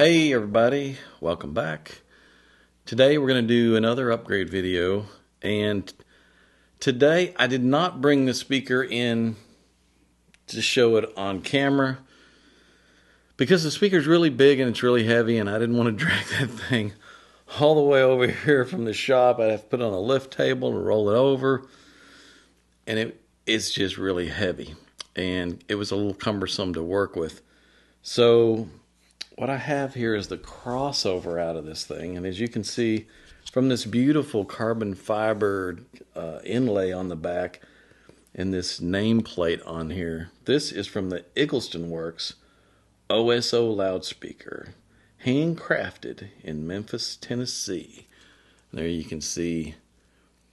Hey everybody, welcome back. Today we're going to do another upgrade video, and today I did not bring the speaker in to show it on camera because the speaker is really big and it's really heavy, and I didn't want to drag that thing all the way over here from the shop. I'd have to put it on a lift table and roll it over, and it's just really heavy, and it was a little cumbersome to work with. So what I have here is the crossover out of this thing, and as you can see from this beautiful carbon fiber inlay on the back and this nameplate on here, this is from the Eggleston Works OSO loudspeaker, handcrafted in Memphis, Tennessee. There you can see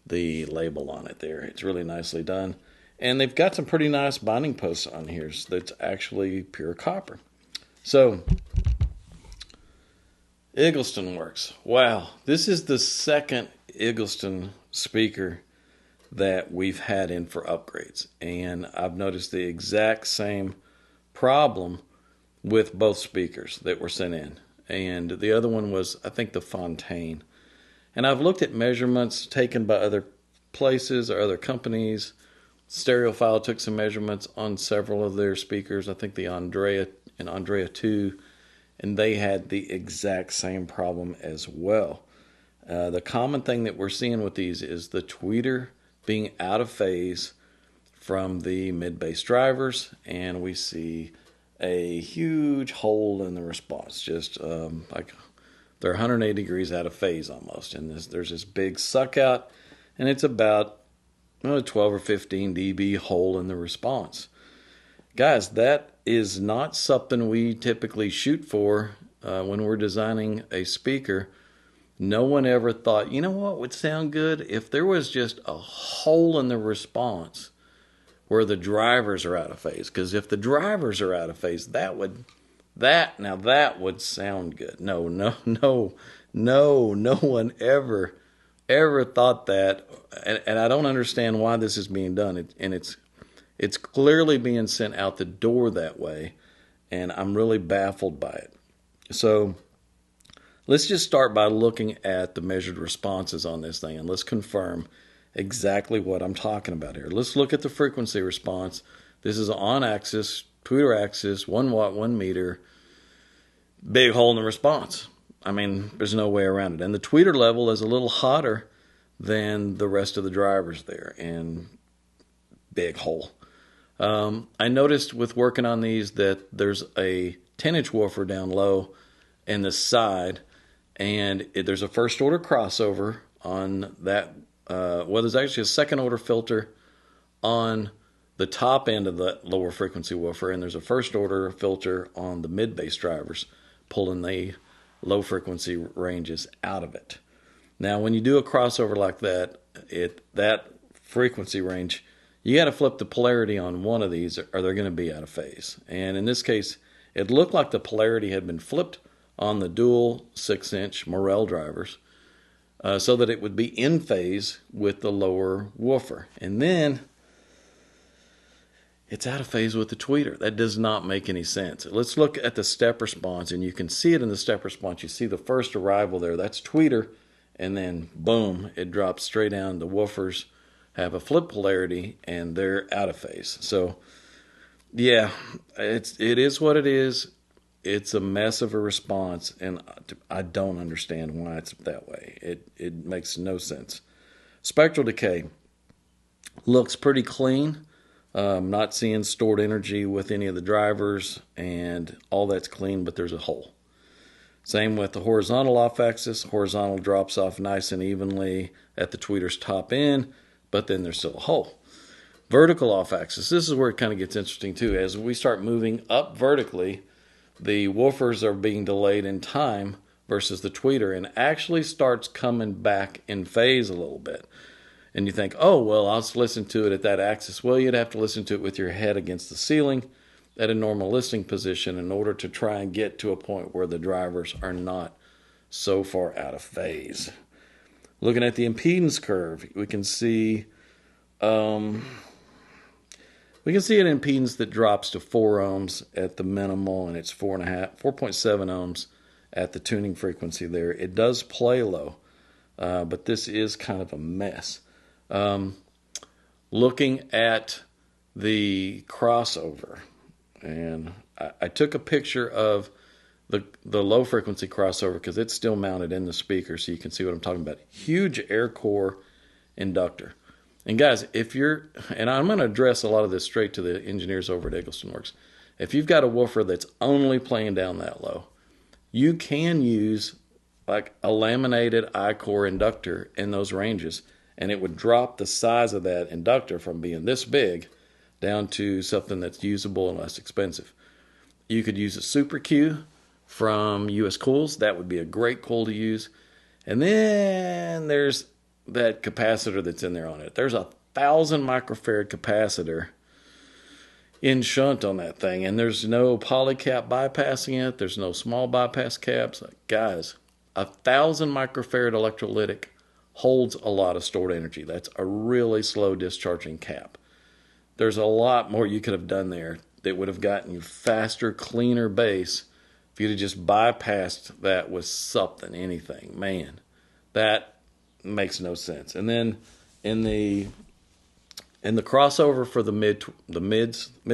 the label on it there. It's really nicely done, and they've got some pretty nice binding posts on here that's actually pure copper. So Eggleston Works. Wow, this is the second Eggleston speaker that we've had in for upgrades, and I've noticed the exact same problem with both speakers that were sent in. And the other one was, I think, the Fontaine. And I've looked at measurements taken by other places or other companies. Stereophile took some measurements on several of their speakers. I think the Andrea and Andrea 2, and they had the exact same problem as well. The common thing that we're seeing with these is the tweeter being out of phase from the mid-bass drivers, and we see a huge hole in the response, just like they're 180 degrees out of phase almost. And there's this big suck out, and it's about 12 or 15 dB hole in the response. Guys, that is not something we typically shoot for when we're designing a speaker. No one ever thought, you know what would sound good? If there was just a hole in the response where the drivers are out of phase. Because if the drivers are out of phase, that would sound good. No one ever thought that. And I don't understand why this is being done. It's clearly being sent out the door that way, and I'm really baffled by it. So let's just start by looking at the measured responses on this thing, and let's confirm exactly what I'm talking about here. Let's look at the frequency response. This is on axis, tweeter axis, 1 watt, 1 meter, big hole in the response. I mean, there's no way around it. And the tweeter level is a little hotter than the rest of the drivers there, and big hole. I noticed with working on these that there's a 10-inch woofer down low in the side, and there's a first order crossover on that. There's actually a second order filter on the top end of the lower frequency woofer, and there's a first order filter on the mid bass drivers, pulling the low frequency ranges out of it. Now, when you do a crossover like that, that frequency range, you got to flip the polarity on one of these, or they're going to be out of phase. And in this case, it looked like the polarity had been flipped on the dual 6-inch Morel drivers, so that it would be in phase with the lower woofer. And then it's out of phase with the tweeter. That does not make any sense. Let's look at the step response, and you can see it in the step response. You see the first arrival there. That's tweeter, and then boom, it drops straight down. The woofers have a flip polarity, and they're out of phase. So yeah, it is what it is. It's a mess of a response, and I don't understand why it's that way. It makes no sense. Spectral decay looks pretty clean. Not seeing stored energy with any of the drivers, and all that's clean, but there's a hole. Same with the horizontal off axis. Horizontal drops off nice and evenly at the tweeter's top end, but then there's still a hole. Vertical off axis, this is where it kind of gets interesting too. As we start moving up vertically, the woofers are being delayed in time versus the tweeter, and actually starts coming back in phase a little bit. And you think, oh, well, I'll just listen to it at that axis. Well, you'd have to listen to it with your head against the ceiling at a normal listening position in order to try and get to a point where the drivers are not so far out of phase. Looking at the impedance curve, we can see an impedance that drops to 4 ohms at the minimal, and it's 4.7 ohms at the tuning frequency there. It does play low, but this is kind of a mess. Looking at the crossover, and I took a picture of the low frequency crossover because it's still mounted in the speaker, so you can see what I'm talking about. Huge air core inductor. And guys, and I'm going to address a lot of this straight to the engineers over at Eggleston Works. If you've got a woofer that's only playing down that low, you can use like a laminated I-core inductor in those ranges, and it would drop the size of that inductor from being this big down to something that's usable and less expensive. You could use a Super Q from US Cools. That would be a great coil to use. And then there's that capacitor that's in there on it. There's 1,000 microfarad capacitor in shunt on that thing, and there's no polycap bypassing it. There's no small bypass caps. Guys, 1,000 microfarad electrolytic holds a lot of stored energy. That's a really slow discharging cap. There's a lot more you could have done there that would have gotten you faster, cleaner bass if you'd have just bypassed that with something, anything. Man, that makes no sense. And then in the crossover for the mid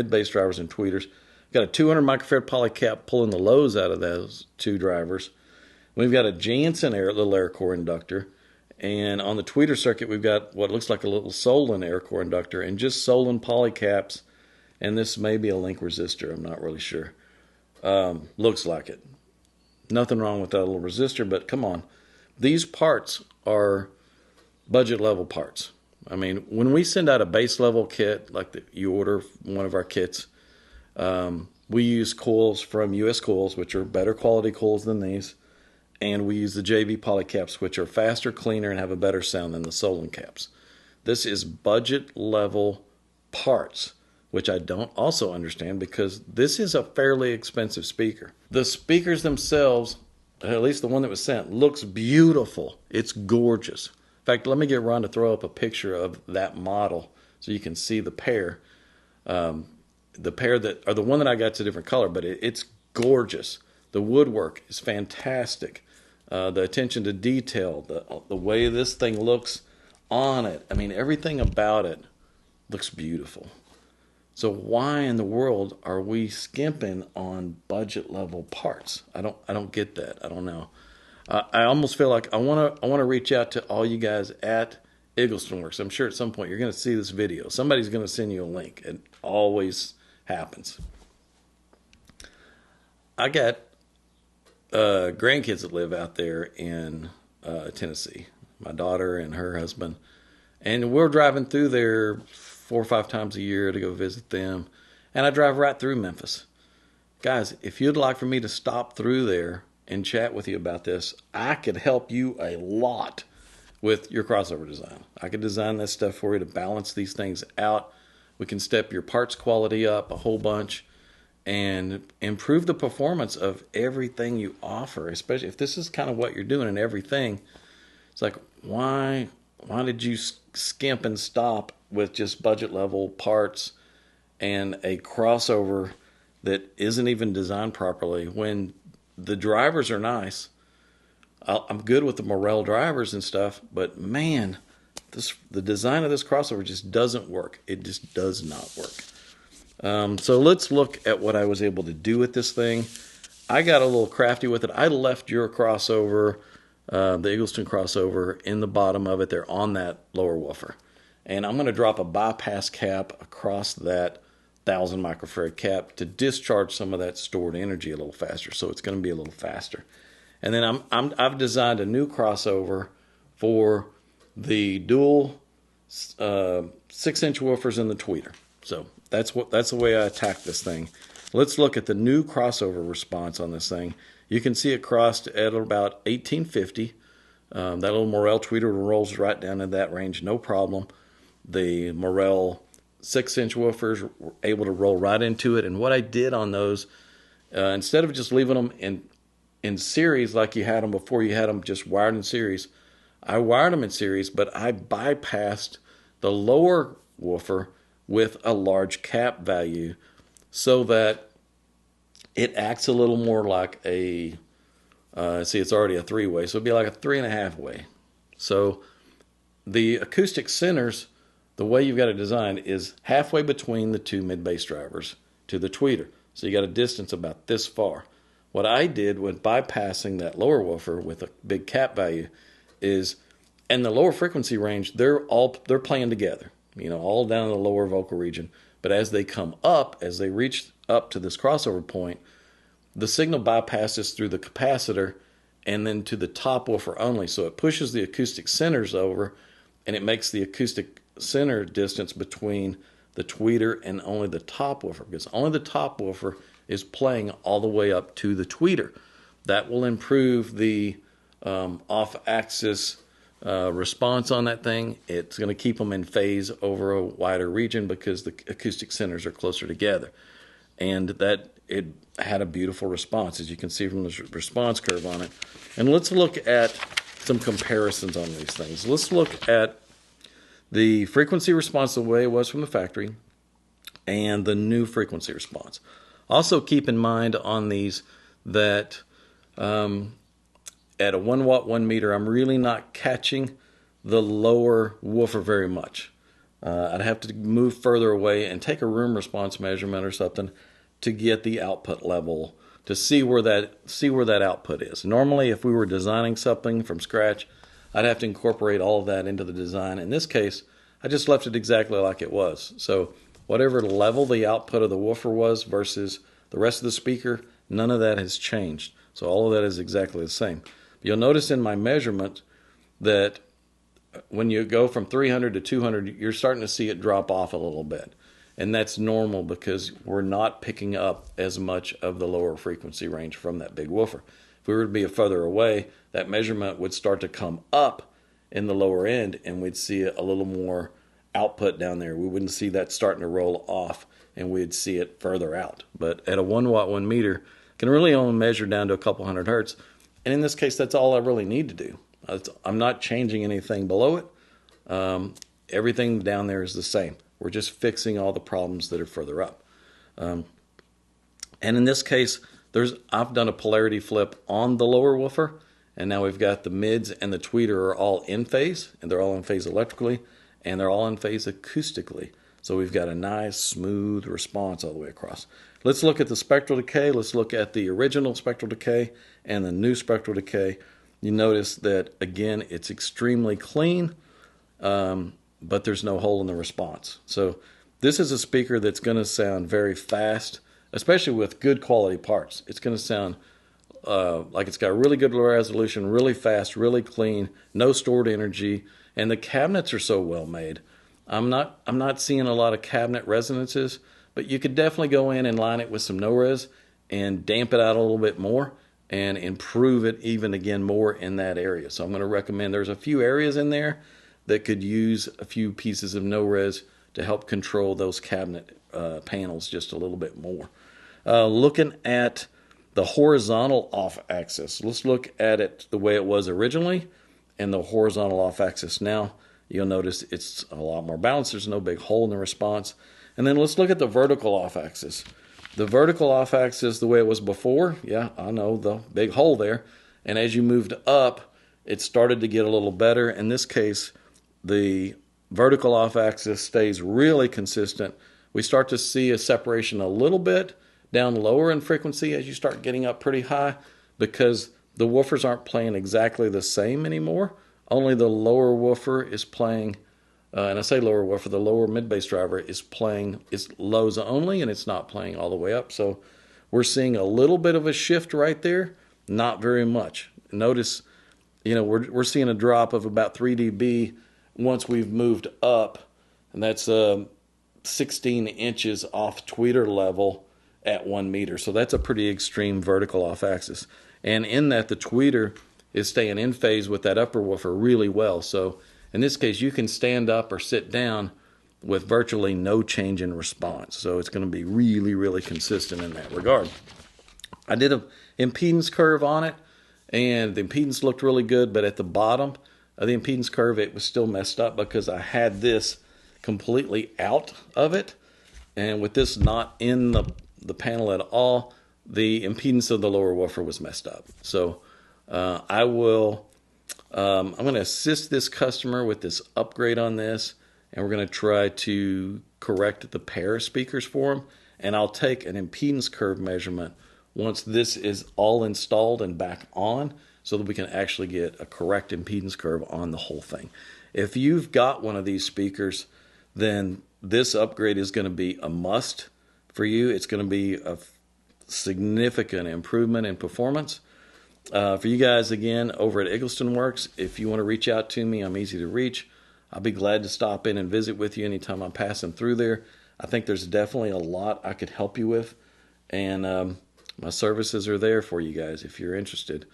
bass drivers and tweeters, got a 200 microfarad polycap pulling the lows out of those two drivers. We've got a Jansen little air core inductor, and on the tweeter circuit we've got what looks like a little Solon air core inductor and just Solon polycaps, and this may be a link resistor. I'm not really sure. Looks like it. Nothing wrong with that little resistor, but come on, these parts are budget level parts. I mean, when we send out a base level kit, like you order one of our kits, we use coils from US Coils, which are better quality coils than these, and we use the JV polycaps, which are faster, cleaner, and have a better sound than the Solon caps. This is budget level parts, which I don't also understand because this is a fairly expensive speaker. The speakers themselves, at least the one that was sent, looks beautiful. It's gorgeous. In fact, let me get Ron to throw up a picture of that model so you can see the pair. The pair that, or the one that I got's a different color, but it's gorgeous. The woodwork is fantastic. The attention to detail, the way this thing looks on it. I mean, everything about it looks beautiful. So why in the world are we skimping on budget level parts? I don't get that. I don't know. I almost feel like I want to reach out to all you guys at Eggleston Works. I'm sure at some point you're going to see this video. Somebody's going to send you a link. It always happens. I got grandkids that live out there in Tennessee. My daughter and her husband. And we're driving through there 4 or 5 times a year to go visit them. And I drive right through Memphis. Guys, if you'd like for me to stop through there and chat with you about this, I could help you a lot with your crossover design. I could design this stuff for you to balance these things out. We can step your parts quality up a whole bunch and improve the performance of everything you offer, especially if this is kind of what you're doing in everything. It's like, why did you skimp and stop with just budget level parts and a crossover that isn't even designed properly when the drivers are nice? I'm good with the Morel drivers and stuff, but man, the design of this crossover just doesn't work. It just does not work. So let's look at what I was able to do with this thing. I got a little crafty with it. I left your crossover, the Eggleston crossover, in the bottom of it there on that lower woofer. And I'm going to drop a bypass cap across that 1,000 microfarad cap to discharge some of that stored energy a little faster. So it's going to be a little faster. And then I've designed a new crossover for the dual 6-inch woofers and the tweeter. So that's the way I attack this thing. Let's look at the new crossover response on this thing. You can see it crossed at about 1850. That little Morel tweeter rolls right down in that range, no problem. The Morel 6-inch woofers were able to roll right into it. And what I did on those, instead of just leaving them in series like you had them before, you had them just wired in series, I wired them in series, but I bypassed the lower woofer with a large cap value so that it acts a little more like a See, it's already a 3-way, so it'd be like a 3.5-way. So the acoustic centers, the way you've got it designed is halfway between the two mid-bass drivers to the tweeter. So you got a distance about this far. What I did with bypassing that lower woofer with a big cap value is, and the lower frequency range, they're playing together, all down in the lower vocal region. But as they come up, as they reach up to this crossover point, the signal bypasses through the capacitor and then to the top woofer only. So it pushes the acoustic centers over, and it makes the acoustic center distance between the tweeter and only the top woofer, because only the top woofer is playing all the way up to the tweeter. That will improve the off-axis response on that thing. It's going to keep them in phase over a wider region because the acoustic centers are closer together. And that it had a beautiful response, as you can see from the response curve on it. And let's look at some comparisons on these things. Let's look at the frequency response the way it was from the factory and the new frequency response. Also keep in mind on these that at a 1 watt 1 meter, I'm really not catching the lower woofer very much. I'd have to move further away and take a room response measurement or something to get the output level, to see where that output is. Normally, if we were designing something from scratch, I'd have to incorporate all of that into the design. In this case, I just left it exactly like it was. So whatever level the output of the woofer was versus the rest of the speaker, none of that has changed. So all of that is exactly the same. You'll notice in my measurement that when you go from 300 to 200, you're starting to see it drop off a little bit. And that's normal because we're not picking up as much of the lower frequency range from that big woofer. If we were to be further away, that measurement would start to come up in the lower end, and we'd see a little more output down there. We wouldn't see that starting to roll off, and we'd see it further out. But at a 1 watt 1 meter, can really only measure down to a couple hundred hertz. And in this case, that's all I really need to do. I'm not changing anything below it. Everything down there is the same. We're just fixing all the problems that are further up. And in this case, I've done a polarity flip on the lower woofer, and now we've got the mids and the tweeter are all in phase, and they're all in phase electrically, and they're all in phase acoustically. So we've got a nice, smooth response all the way across. Let's look at the spectral decay. Let's look at the original spectral decay and the new spectral decay. You notice that, again, it's extremely clean, but there's no hole in the response. So this is a speaker that's going to sound very fast, especially with good quality parts. It's going to sound like it's got really good low resolution, really fast, really clean, no stored energy, and the cabinets are so well made. I'm not seeing a lot of cabinet resonances, but you could definitely go in and line it with some no-res and damp it out a little bit more and improve it even again more in that area. So I'm going to recommend, there's a few areas in there that could use a few pieces of no-res to help control those cabinet panels just a little bit more. Looking at the horizontal off-axis, let's look at it the way it was originally and the horizontal off-axis now. You'll notice it's a lot more balanced. There's no big hole in the response. And then let's look at the vertical off-axis. The vertical off-axis, the way it was before, yeah, I know, the big hole there. And as you moved up, it started to get a little better. In this case, the vertical off-axis stays really consistent. We start to see a separation a little bit down lower in frequency as you start getting up pretty high because the woofers aren't playing exactly the same anymore. Only the lower woofer is playing, and I say lower woofer, the lower mid-bass driver is playing, it's lows only, and it's not playing all the way up. So we're seeing a little bit of a shift right there, not very much. Notice, we're seeing a drop of about 3 dB once we've moved up, and that's 16 inches off tweeter level at 1 meter. So that's a pretty extreme vertical off-axis. And in that, the tweeter is staying in phase with that upper woofer really well. So in this case, you can stand up or sit down with virtually no change in response. So it's going to be really, really consistent in that regard. I did an impedance curve on it, and the impedance looked really good, but at the bottom of the impedance curve, it was still messed up because I had this completely out of it. And with this not in the panel at all, the impedance of the lower woofer was messed up. So I will. I'm going to assist this customer with this upgrade on this, and we're going to try to correct the pair of speakers for them. And I'll take an impedance curve measurement once this is all installed and back on, so that we can actually get a correct impedance curve on the whole thing. If you've got one of these speakers, then this upgrade is going to be a must for you. It's going to be a significant improvement in performance. For you guys, again, over at Eggleston Works, if you want to reach out to me, I'm easy to reach. I'll be glad to stop in and visit with you anytime I'm passing through there. I think there's definitely a lot I could help you with, and my services are there for you guys. If you're interested,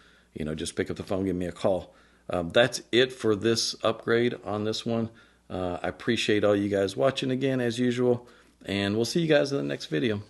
just pick up the phone, give me a call. That's it for this upgrade on this one. I appreciate all you guys watching again, as usual, and we'll see you guys in the next video.